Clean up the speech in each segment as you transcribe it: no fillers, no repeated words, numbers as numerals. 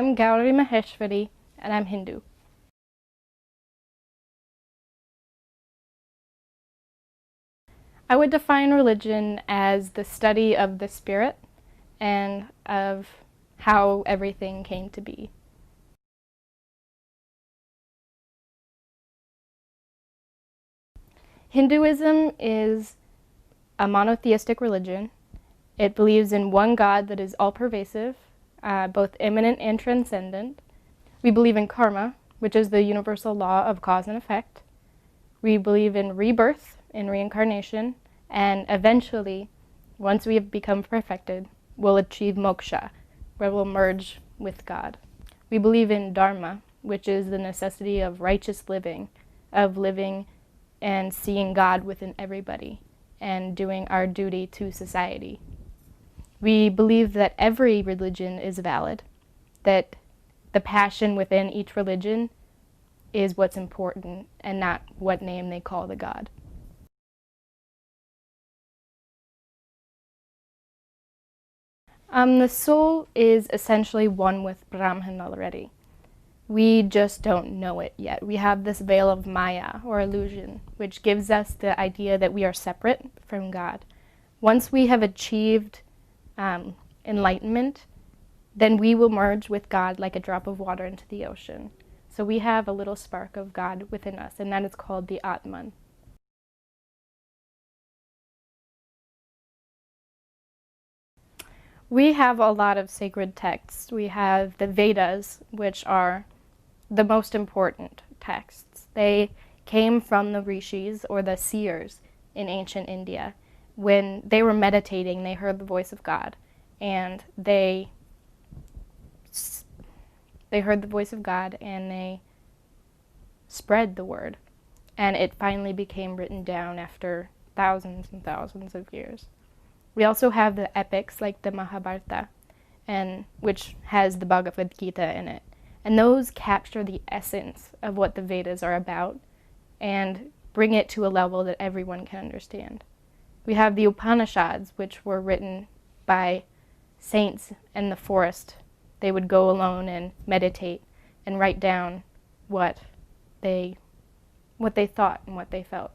I'm Gauri Maheshwari, and I'm Hindu. I would define religion as the study of the spirit and of how everything came to be. Hinduism is a monotheistic religion. It believes in one God that is all-pervasive, both immanent and transcendent. We believe in karma, which is the universal law of cause and effect. We believe in rebirth, in reincarnation, and eventually, once we have become perfected, we'll achieve moksha, where we'll merge with God. We believe in dharma, which is the necessity of righteous living, of living and seeing God within everybody, and doing our duty to society. We believe that every religion is valid, that the passion within each religion is what's important and not what name they call the God. The soul is essentially one with Brahman already. We just don't know it yet. We have this veil of Maya, or illusion, which gives us the idea that we are separate from God. Once we have achieved enlightenment, then we will merge with God like a drop of water into the ocean. So we have a little spark of God within us, and that is called the Atman. We have a lot of sacred texts. We have the Vedas, which are the most important texts. They came from the rishis, or the seers, in ancient India. When they were meditating, they heard the voice of God, and they heard the voice of God, and they spread the word. And it finally became written down after thousands and thousands of years. We also have the epics like the Mahabharata, which has the Bhagavad Gita in it. And those capture the essence of what the Vedas are about and bring it to a level that everyone can understand. We have the Upanishads, which were written by saints in the forest. They would go alone and meditate and write down what they thought and what they felt.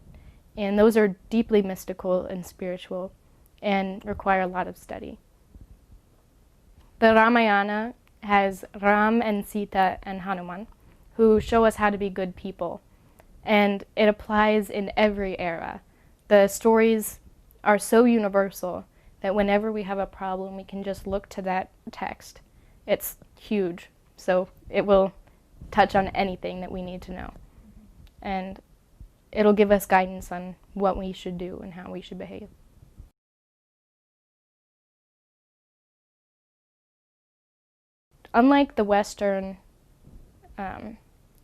And those are deeply mystical and spiritual and require a lot of study. The Ramayana has Ram and Sita and Hanuman, who show us how to be good people. And it applies in every era. The stories are so universal that whenever we have a problem, we can just look to that text. It's huge, so it will touch on anything that we need to know. And it'll give us guidance on what we should do and how we should behave. Unlike the Western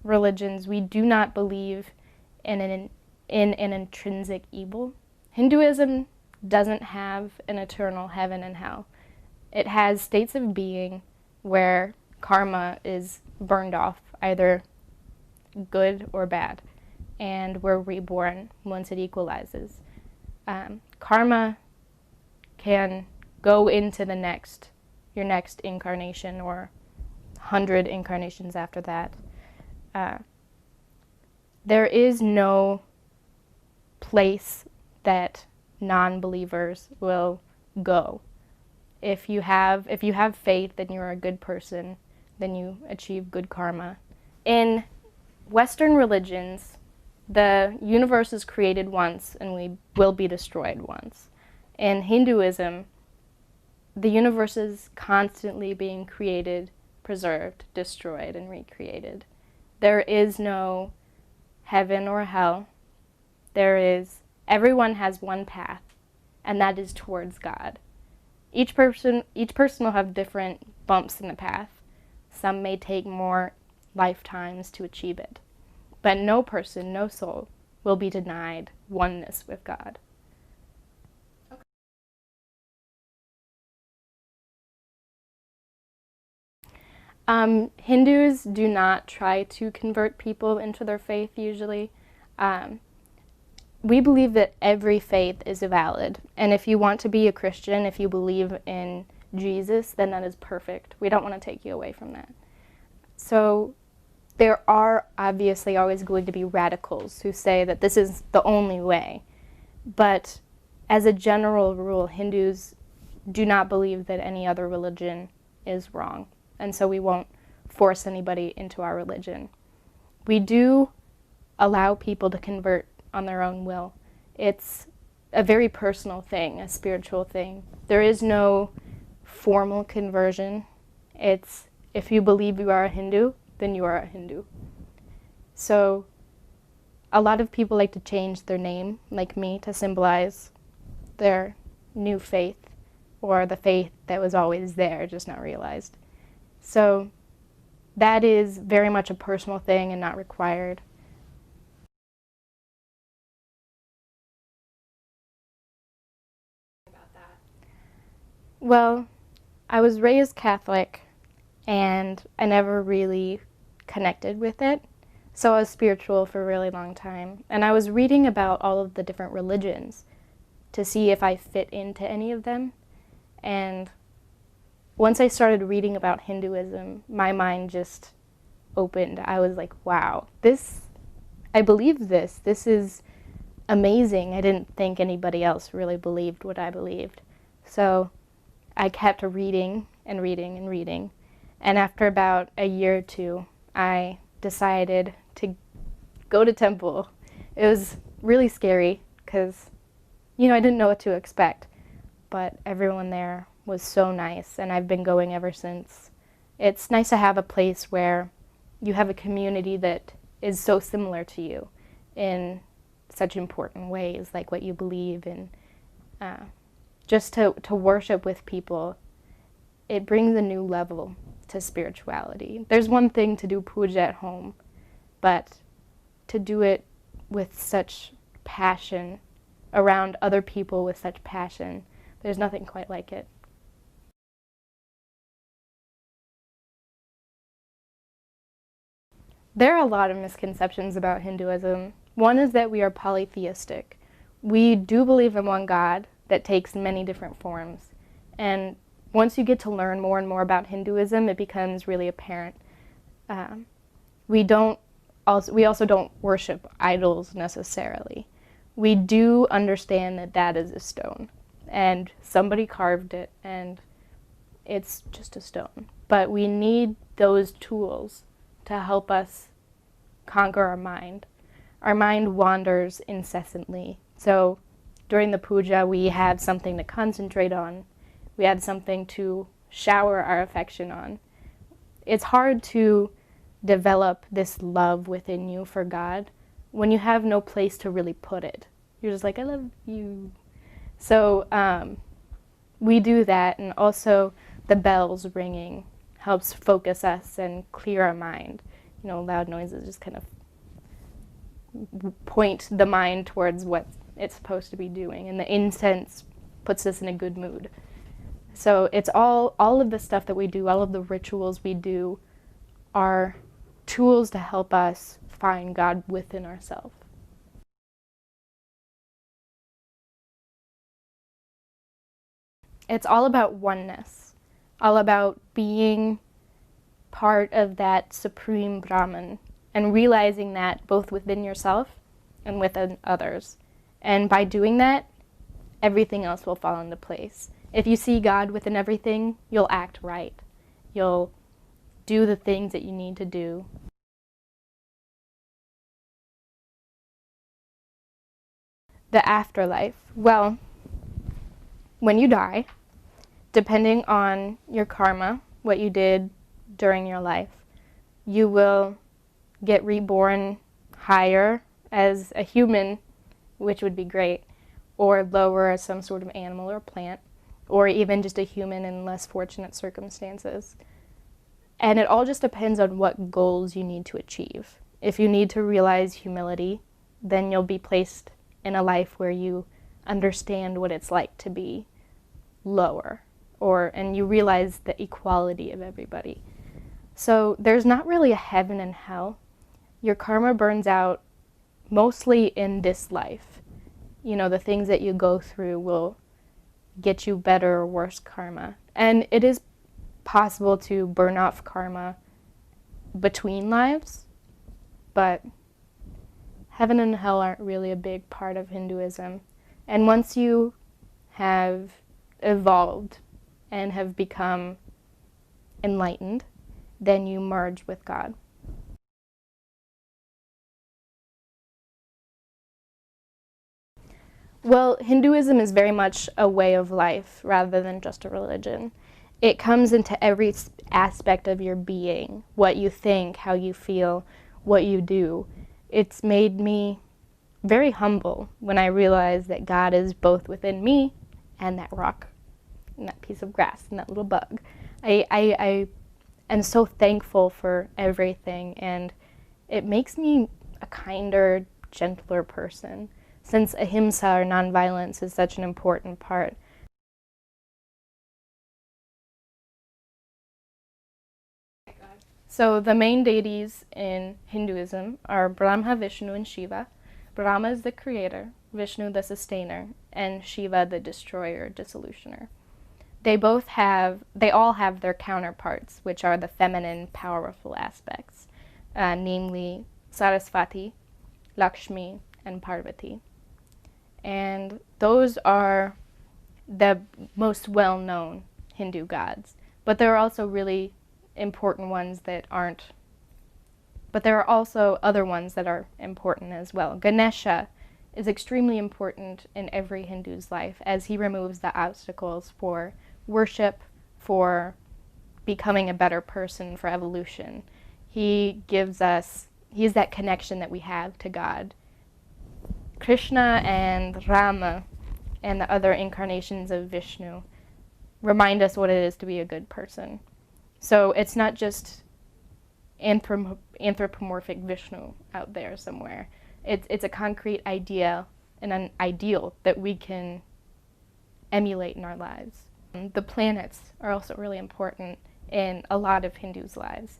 religions, we do not believe in an intrinsic evil. Hinduism doesn't have an eternal heaven and hell. It has states of being where karma is burned off, either good or bad, and we're reborn once it equalizes. Karma can go into your next incarnation or 100 incarnations after that. There is no place that non-believers will go. If you have faith, then you're a good person, then you achieve good karma. In Western religions, the universe is created once and we will be destroyed once. In Hinduism, the universe is constantly being created, preserved, destroyed, and recreated. There is no heaven or hell. Everyone has one path, and that is towards God. Each person will have different bumps in the path. Some may take more lifetimes to achieve it. But no person, no soul, will be denied oneness with God. Hindus do not try to convert people into their faith usually. We believe that every faith is valid, and if you want to be a Christian, if you believe in Jesus, then that is perfect. We don't want to take you away from that. So there are obviously always going to be radicals who say that this is the only way. But as a general rule, Hindus do not believe that any other religion is wrong. And so we won't force anybody into our religion. We do allow people to convert on their own will. It's a very personal thing, a spiritual thing. There is no formal conversion. It's if you believe you are a Hindu, then you are a Hindu. So a lot of people like to change their name, like me, to symbolize their new faith or the faith that was always there, just not realized. So that is very much a personal thing and not required. Well, I was raised Catholic and I never really connected with it. So I was spiritual for a really long time. And I was reading about all of the different religions to see if I fit into any of them. And once I started reading about Hinduism, my mind just opened. I was like, wow, I believe this. This is amazing. I didn't think anybody else really believed what I believed. So I kept reading and reading and reading. And after about a year or two, I decided to go to temple. It was really scary because, I didn't know what to expect. But everyone there was so nice, and I've been going ever since. It's nice to have a place where you have a community that is so similar to you in such important ways, like what you believe in. Just to worship with people, it brings a new level to spirituality. There's one thing to do puja at home, but to do it with such passion, around other people with such passion, there's nothing quite like it. There are a lot of misconceptions about Hinduism. One is that we are polytheistic. We do believe in one God that takes many different forms. And once you get to learn more and more about Hinduism, it becomes really apparent. We also don't worship idols necessarily. We do understand that that is a stone, and somebody carved it, and it's just a stone. But we need those tools to help us conquer our mind. Our mind wanders incessantly. So during the puja, we have something to concentrate on. We have something to shower our affection on. It's hard to develop this love within you for God when you have no place to really put it. You're just like, I love you. So we do that, and also the bells ringing helps focus us and clear our mind. Loud noises just kind of point the mind towards what it's supposed to be doing, and the incense puts us in a good mood. So it's all of the stuff that we do, all of the rituals we do are tools to help us find God within ourselves. It's all about oneness, all about being part of that supreme Brahman and realizing that both within yourself and within others. And by doing that, everything else will fall into place. If you see God within everything, you'll act right. You'll do the things that you need to do. The afterlife. Well, when you die, depending on your karma, what you did during your life, you will get reborn higher as a human, which would be great, or lower as some sort of animal or plant, or even just a human in less fortunate circumstances. And it all just depends on what goals you need to achieve. If you need to realize humility, then you'll be placed in a life where you understand what it's like to be lower, and you realize the equality of everybody. So there's not really a heaven and hell. Your karma burns out mostly in this life. The things that you go through will get you better or worse karma. And it is possible to burn off karma between lives, but heaven and hell aren't really a big part of Hinduism. And once you have evolved and have become enlightened, then you merge with God. Well, Hinduism is very much a way of life rather than just a religion. It comes into every aspect of your being, what you think, how you feel, what you do. It's made me very humble when I realized that God is both within me and that rock and that piece of grass and that little bug. I am so thankful for everything, and it makes me a kinder, gentler person, since ahimsa, or nonviolence, is such an important part. So the main deities in Hinduism are Brahma, Vishnu, and Shiva. Brahma is the creator, Vishnu the sustainer, and Shiva the destroyer, dissolutioner. They all have their counterparts, which are the feminine, powerful aspects, namely Saraswati, Lakshmi, and Parvati. And those are the most well-known Hindu gods. But there are also really important ones that aren't. But there are also other ones that are important as well. Ganesha is extremely important in every Hindu's life, as he removes the obstacles for worship, for becoming a better person, for evolution. He's that connection that we have to God. Krishna and Rama and the other incarnations of Vishnu remind us what it is to be a good person. So it's not just anthropomorphic Vishnu out there somewhere. It's a concrete idea and an ideal that we can emulate in our lives. The planets are also really important in a lot of Hindus' lives,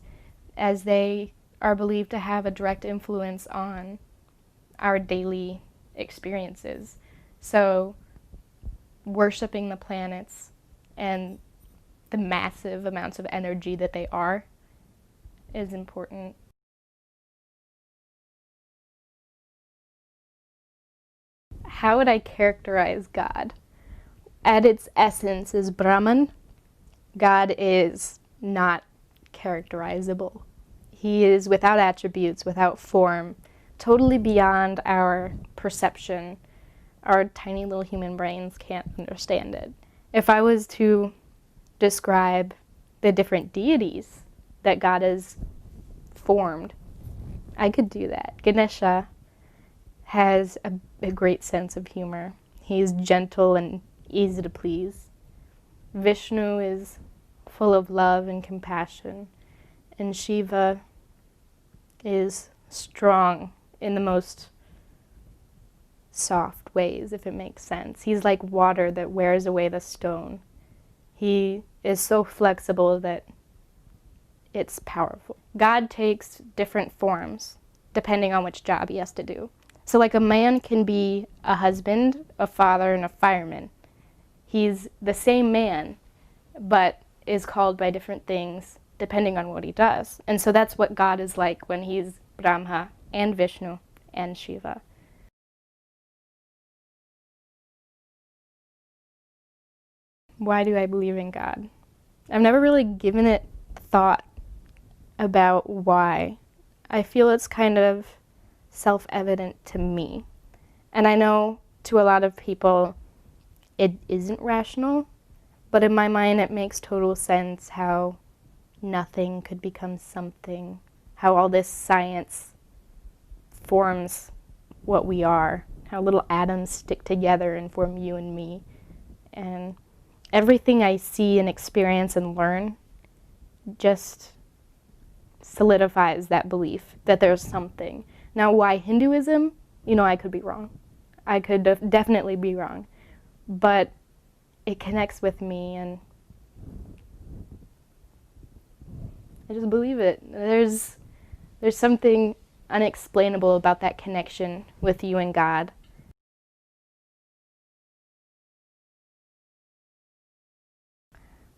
as they are believed to have a direct influence on our daily experiences. So worshiping the planets and the massive amounts of energy that they are is important. How would I characterize God? At its essence is Brahman. God is not characterizable. He is without attributes, without form, totally beyond our perception. Our tiny little human brains can't understand it. If I was to describe the different deities that God has formed, I could do that. Ganesha has a great sense of humor. He's gentle and easy to please. Vishnu is full of love and compassion, and Shiva is strong in the most soft ways, if it makes sense. He's like water that wears away the stone. He is so flexible that it's powerful. God takes different forms depending on which job he has to do. So like a man can be a husband, a father, and a fireman. He's the same man, but is called by different things depending on what he does. And so that's what God is like when he's Brahma and Vishnu and Shiva. Why do I believe in God? I've never really given it thought about why. I feel it's kind of self-evident to me. And I know to a lot of people it isn't rational, but in my mind it makes total sense how nothing could become something, how all this science forms what we are, how little atoms stick together and form you and me. And everything I see and experience and learn just solidifies that belief that there's something. Now, why Hinduism? I could be wrong. I could definitely be wrong. But it connects with me, and I just believe it. There's something unexplainable about that connection with you and God.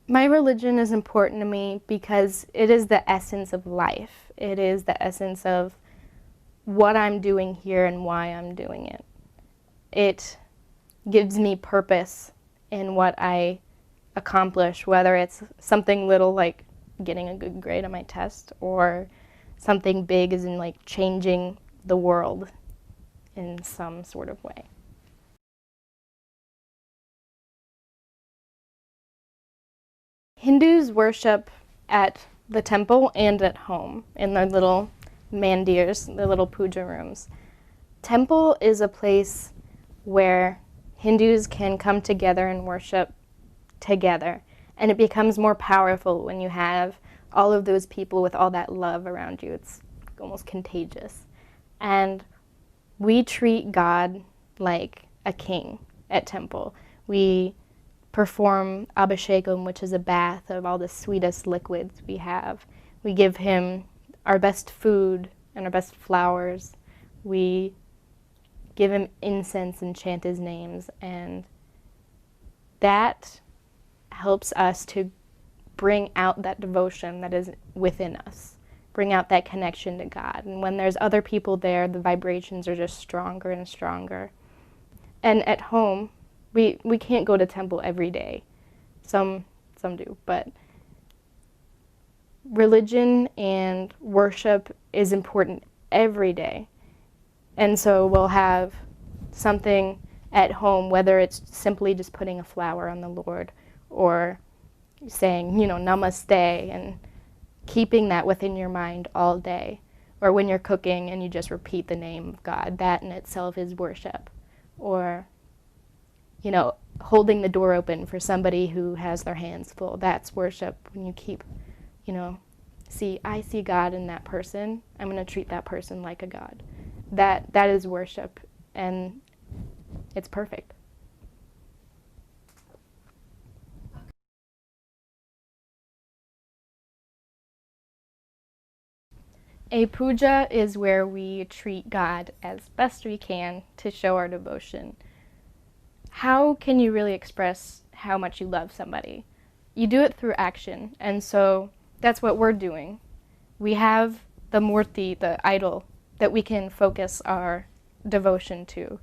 My religion is important to me because it is the essence of life. It is the essence of what I'm doing here and why I'm doing it. It gives me purpose in what I accomplish, whether it's something little like getting a good grade on my test or something big as in like changing the world in some sort of way. Hindus worship at the temple and at home in their little mandirs, their little puja rooms. Temple is a place where Hindus can come together and worship together. And it becomes more powerful when you have all of those people with all that love around you. It's almost contagious. And we treat God like a king at temple. We perform abhishekam, which is a bath of all the sweetest liquids we have. We give him our best food and our best flowers. We give him incense and chant his names, and that helps us to bring out that devotion that is within us, bring out that connection to God. And when there's other people there, the vibrations are just stronger and stronger. And at home, we can't go to temple every day. Some do, but religion and worship is important every day. And so we'll have something at home, whether it's simply just putting a flower on the Lord or saying, namaste, and keeping that within your mind all day. Or when you're cooking and you just repeat the name of God, that in itself is worship. Or, holding the door open for somebody who has their hands full, that's worship. When you keep, I see God in that person, I'm going to treat that person like a God. That is worship, and it's perfect. A puja is where we treat God as best we can to show our devotion. How can you really express how much you love somebody? You do it through action, and so that's what we're doing. We have the murti, the idol, that we can focus our devotion to,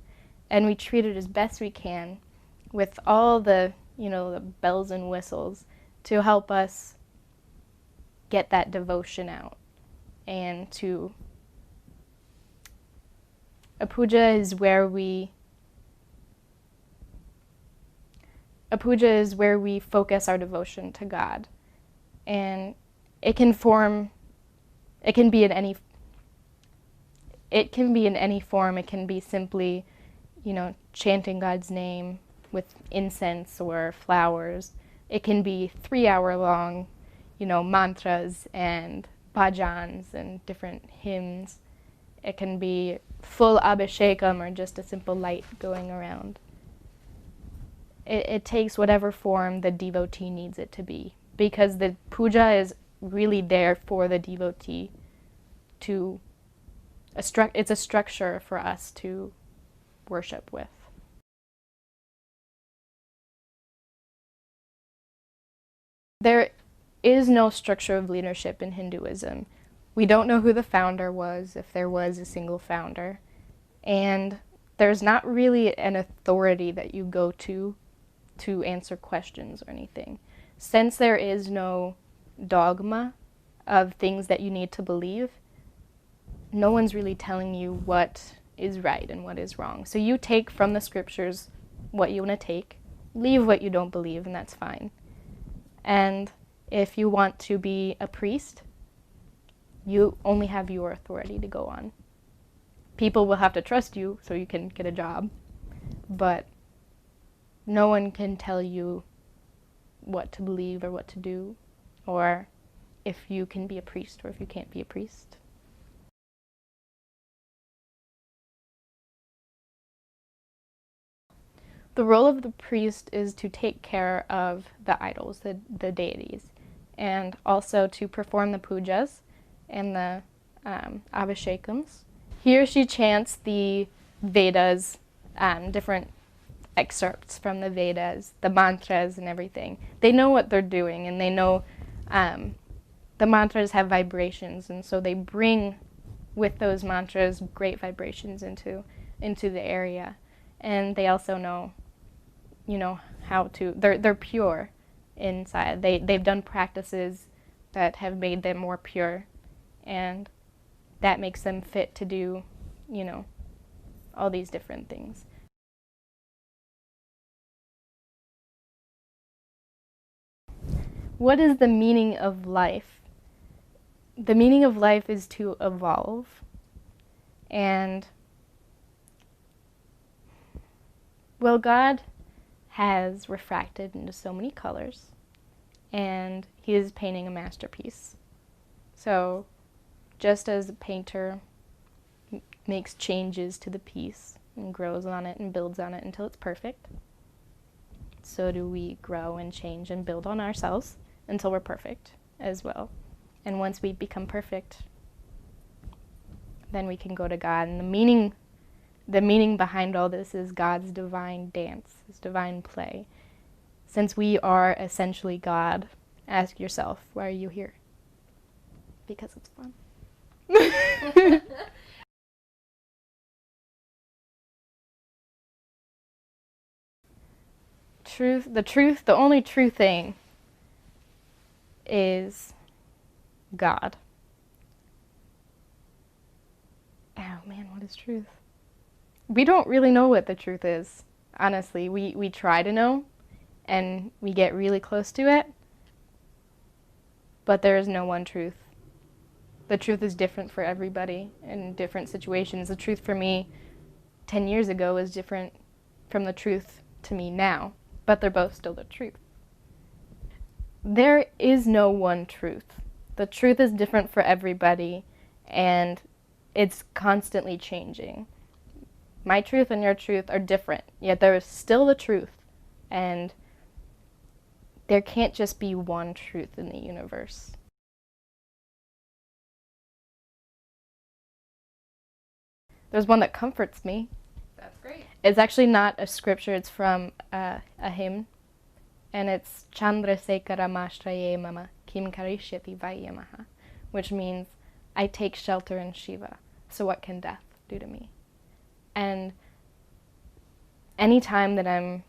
and we treat it as best we can with all the, the bells and whistles to help us get that devotion out. And a puja is where we focus our devotion to God. And it can be in any form. It can be simply, chanting God's name with incense or flowers. It can be 3-hour long, mantras and bhajans and different hymns. It can be full abhishekam or just a simple light going around. It takes whatever form the devotee needs it to be, because the puja is really there for the devotee it's a structure for us to worship with. There is no structure of leadership in Hinduism. We don't know who the founder was, if there was a single founder, and there's not really an authority that you go to answer questions or anything. Since there is no dogma of things that you need to believe, no one's really telling you what is right and what is wrong. So you take from the scriptures what you want to take, leave what you don't believe, and that's fine. And if you want to be a priest, you only have your authority to go on. People will have to trust you so you can get a job, but no one can tell you what to believe or what to do, or if you can be a priest or if you can't be a priest. The role of the priest is to take care of the idols, the deities, and also to perform the pujas and the abhishekams. He or she chants the Vedas, different excerpts from the Vedas, the mantras and everything. They know what they're doing, and they know the mantras have vibrations, and so they bring with those mantras great vibrations into the area. And they also know, how to, they're pure inside. They've done practices that have made them more pure, and that makes them fit to do, all these different things. What is the meaning of life? The meaning of life is to evolve. And, well, God has refracted into so many colors, and he is painting a masterpiece. So, just as a painter makes changes to the piece and grows on it and builds on it until it's perfect, so do we grow and change and build on ourselves until we're perfect as well. And once we become perfect, then we can go to God. And the meaning behind all this is God's divine dance, his divine play. Since we are essentially God, ask yourself, why are you here? Because it's fun. The only true thing is God. Oh man, what is truth? We don't really know what the truth is, honestly. We try to know, and we get really close to it, but there is no one truth. The truth is different for everybody in different situations. The truth for me 10 years ago is different from the truth to me now, but they're both still the truth. There is no one truth. The truth is different for everybody, and it's constantly changing. My truth and your truth are different, yet there is still the truth, and there can't just be one truth in the universe. There's one that comforts me. That's great. It's actually not a scripture, it's from a hymn, and it's Chandrasekhara Mashtraye Mama Kim Karishyati Vayamaha, which means, I take shelter in Shiva, so what can death do to me? And any time that I'm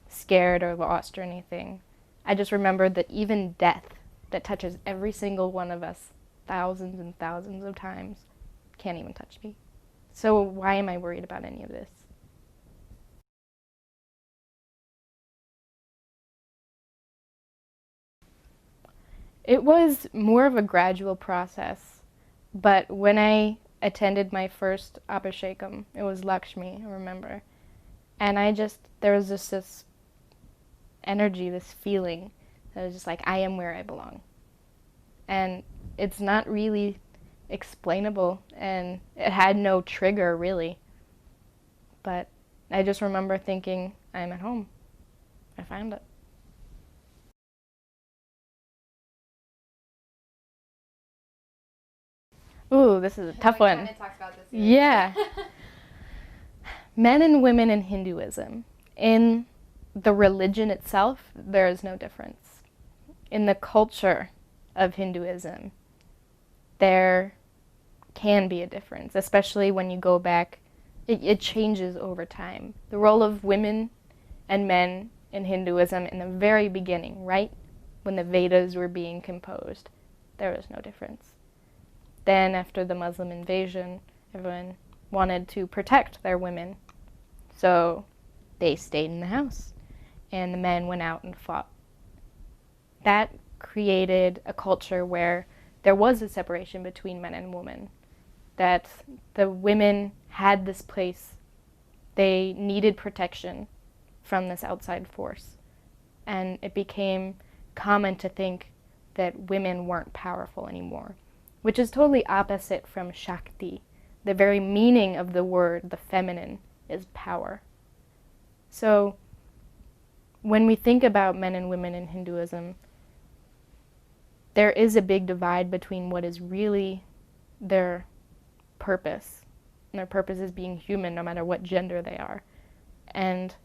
scared or lost or anything, I just remember that even death, that touches every single one of us thousands and thousands of times, can't even touch me. So why am I worried about any of this? It was more of a gradual process, but when I attended my first Abhishekam, it was Lakshmi, I remember, and there was just this energy, this feeling, that was just like, I am where I belong. And it's not really explainable, and it had no trigger, really. But I just remember thinking, I'm at home. I found it. Ooh, this is a tough one. Kind of talked about this. Yeah. Men and women in Hinduism. In the religion itself, there is no difference. In the culture of Hinduism, there can be a difference, especially when you go back. It changes over time. The role of women and men in Hinduism in the very beginning, right when the Vedas were being composed, there was no difference. Then after the Muslim invasion, everyone wanted to protect their women, so they stayed in the house, and the men went out and fought. That created a culture where there was a separation between men and women, that the women had this place, they needed protection from this outside force, and it became common to think that women weren't powerful anymore, which is totally opposite from Shakti. The very meaning of the word, the feminine, is power. So when we think about men and women in Hinduism, there is a big divide between what is really their purpose, and their purpose is being human no matter what gender they are, and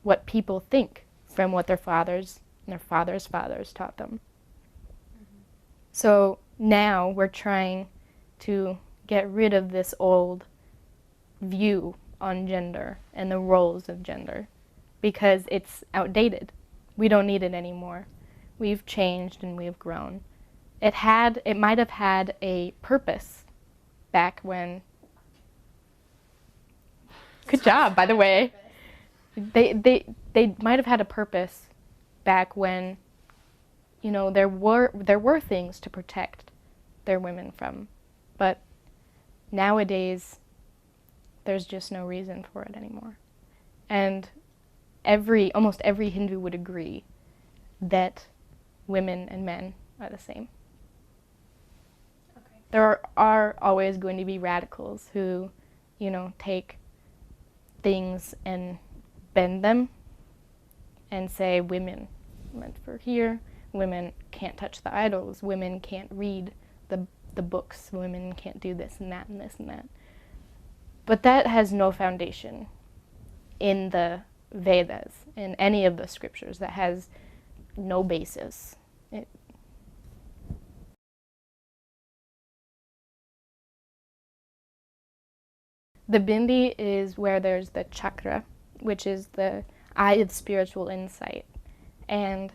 what people think from what their fathers and their fathers' fathers taught them. So now we're trying to get rid of this old view on gender and the roles of gender because it's outdated. We don't need it anymore. We've changed and we've grown. It might have had a purpose back when. Good job, by the way. They might have had a purpose back when, you know, there were things to protect their women from, but nowadays there's just no reason for it anymore. And almost every Hindu would agree that women and men are the same. Okay. There are always going to be radicals who, you know, take things and bend them and say women meant for here, women can't touch the idols, women can't read the books, women can't do this and that and this and that. But that has no foundation in the Vedas, in any of the scriptures. That has no basis. The bindi is where there's the chakra, which is the eye of spiritual insight. And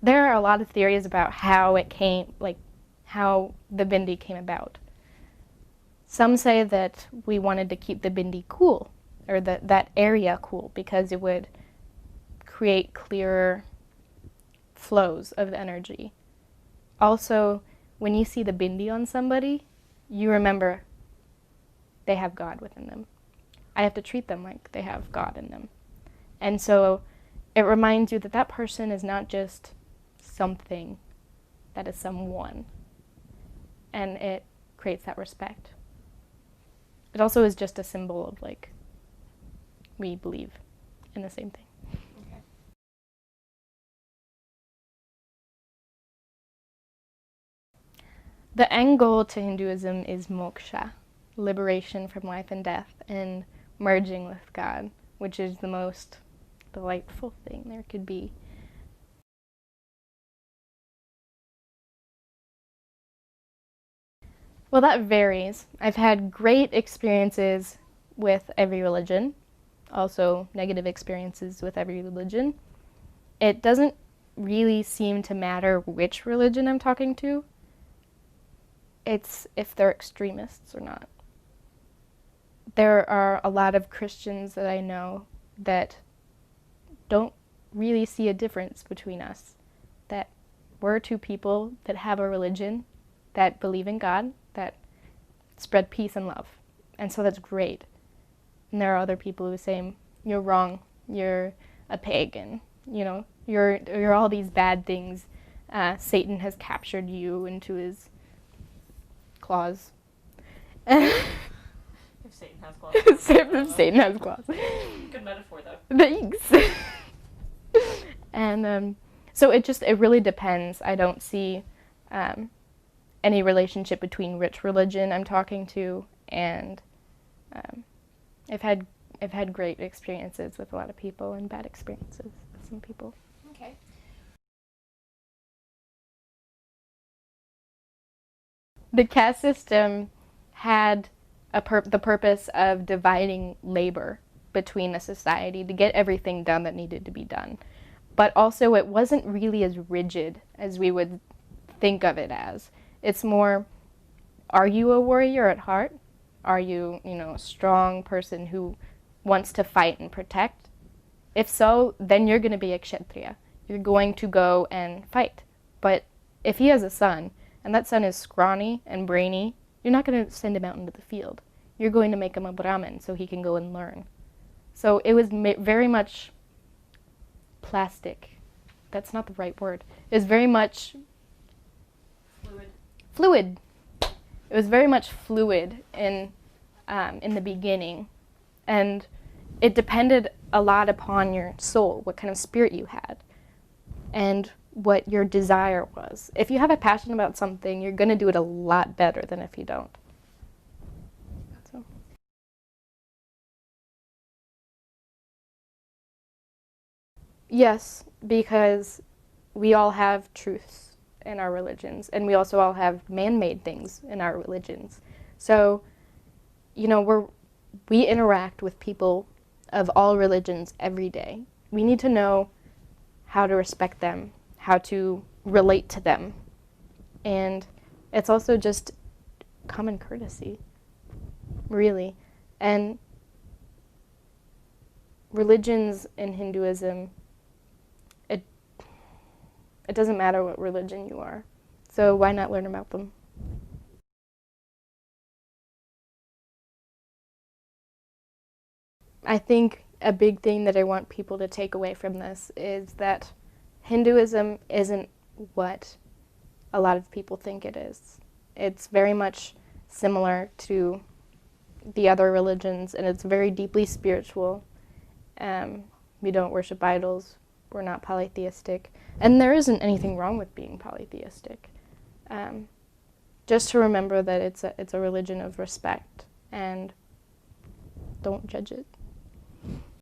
there are a lot of theories about how it came, like how the bindi came about. Some say that we wanted to keep the bindi cool, or that area cool, because it would create clearer flows of energy. Also, when you see the bindi on somebody, you remember they have God within them. I have to treat them like they have God in them. And so it reminds you that that person is not just something, that is someone. And it creates that respect. It also is just a symbol of, like, we believe in the same thing. Okay. The end goal to Hinduism is moksha, liberation from life and death, and merging with God, which is the most delightful thing there could be. Well, that varies. I've had great experiences with every religion, also negative experiences with every religion. It doesn't really seem to matter which religion I'm talking to. It's if they're extremists or not. There are a lot of Christians that I know that don't really see a difference between us. That we're two people that have a religion, that believe in God, that spread peace and love. And so that's great. And there are other people who say, you're wrong, you're a pagan, you know, you're all these bad things. Satan has captured you into his claws. If Satan has claws. If Satan has claws. Good metaphor, though. Thanks. And so it really depends. I don't see any relationship between which religion I'm talking to, and I've had great experiences with a lot of people and bad experiences with some people. Okay. The caste system had the purpose of dividing labor between the society to get everything done that needed to be done. But also it wasn't really as rigid as we would think of it as. It's more, are you a warrior at heart? Are you, a strong person who wants to fight and protect? If so, then you're going to be a kshatriya. You're going to go and fight. But if he has a son, and that son is scrawny and brainy, you're not going to send him out into the field. You're going to make him a Brahmin so he can go and learn. So it was very much plastic. That's not the right word. It was very much fluid. It was very much fluid in the beginning, and it depended a lot upon your soul, what kind of spirit you had, and what your desire was. If you have a passion about something, you're going to do it a lot better than if you don't. Yes, because we all have truths in our religions, and we also all have man-made things in our religions. So, we interact with people of all religions every day. We need to know how to respect them, how to relate to them, and it's also just common courtesy, really. And religions in Hinduism, it it doesn't matter what religion you are. So why not learn about them? I think a big thing that I want people to take away from this is that Hinduism isn't what a lot of people think it is. It's very much similar to the other religions, and it's very deeply spiritual. We don't worship idols. We're not polytheistic. And there isn't anything wrong with being polytheistic. Um, just to remember that it's a religion of respect, and don't judge it.